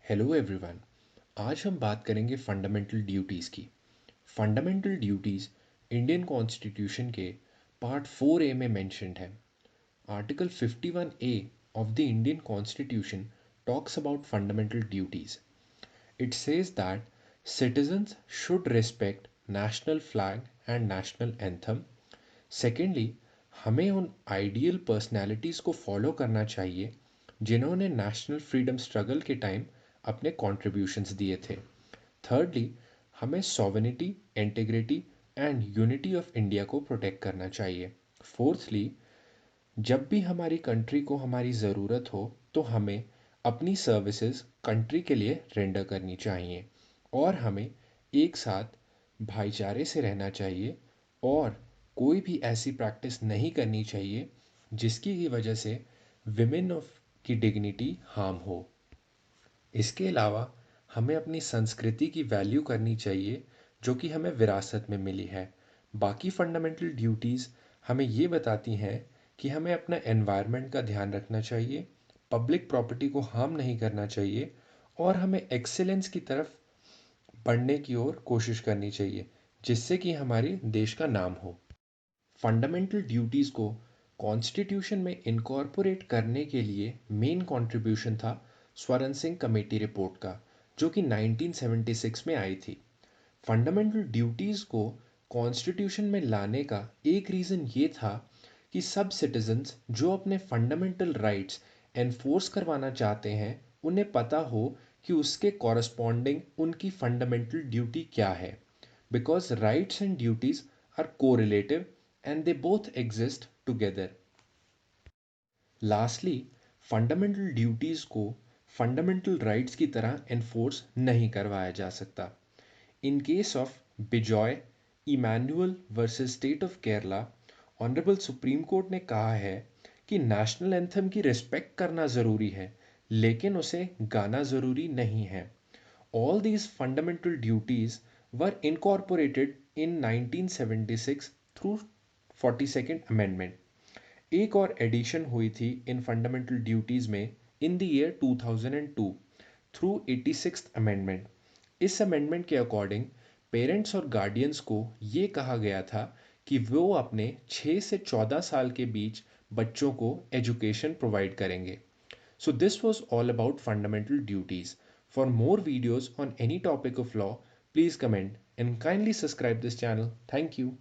Hello everyone. आज हम बात करेंगे फंडामेंटल ड्यूटीज़ की। फंडामेंटल ड्यूटीज़ इंडियन कॉन्स्टिट्यूशन के पार्ट 4A में मेंशन्ड है। Article 51A of the Indian Constitution talks about fundamental duties. It says that citizens should respect national flag and national anthem. Secondly, हमें उन ideal personalities को follow करना चाहिए जिन्होंने national freedom struggle के time अपने कॉन्ट्रीब्यूशंस दिए थे। थर्डली, हमें sovereignty, integrity and unity of India को प्रोटेक्ट करना चाहिए। फोर्थली, जब भी हमारी कंट्री को हमारी ज़रूरत हो तो हमें अपनी सर्विसेज कंट्री के लिए रेंडर करनी चाहिए और हमें एक साथ भाईचारे से रहना चाहिए और कोई भी ऐसी प्रैक्टिस नहीं करनी चाहिए जिसकी वजह से विमेन ऑफ की डिग्निटी हार्म हो। इसके अलावा हमें अपनी संस्कृति की वैल्यू करनी चाहिए जो कि हमें विरासत में मिली है। बाकी फंडामेंटल ड्यूटीज़ हमें ये बताती हैं कि हमें अपना एनवायरनमेंट का ध्यान रखना चाहिए, पब्लिक प्रॉपर्टी को हार्म नहीं करना चाहिए और हमें एक्सीलेंस की तरफ बढ़ने की ओर कोशिश करनी चाहिए जिससे कि हमारे देश का नाम हो। फंडामेंटल ड्यूटीज़ को कॉन्स्टिट्यूशन में इनकॉर्पोरेट करने के लिए मेन कंट्रीब्यूशन था स्वरण सिंह कमेटी रिपोर्ट का, जो कि 1976 में आई थी। फंडामेंटल ड्यूटीज़ को कॉन्स्टिट्यूशन में लाने का एक रीज़न ये था कि सब सिटीजन्स जो अपने फंडामेंटल राइट्स एनफोर्स करवाना चाहते हैं उन्हें पता हो कि उसके कॉरस्पॉन्डिंग उनकी फंडामेंटल ड्यूटी क्या है, because rights and duties are correlative and they both exist together. Lastly, fundamental duties को फंडामेंटल राइट्स की तरह एनफोर्स नहीं करवाया जा सकता। In case of Bijoe Emmanuel versus state of Kerala, honourable supreme court ने कहा है कि नेशनल एंथम की रिस्पेक्ट करना ज़रूरी है लेकिन उसे गाना ज़रूरी नहीं है। All these fundamental duties were incorporated in 1976 through 42nd amendment. एक और एडिशन हुई थी इन फंडामेंटल ड्यूटीज़ में in the year 2002 through 86th amendment. इस अमेंडमेंट के अकॉर्डिंग पेरेंट्स और गार्डियंस को ये कहा गया था कि वो अपने 6 से 14 साल के बीच बच्चों को एजुकेशन प्रोवाइड करेंगे। So this was all about fundamental duties. For more videos on any topic of law, please comment and kindly subscribe this channel. Thank you.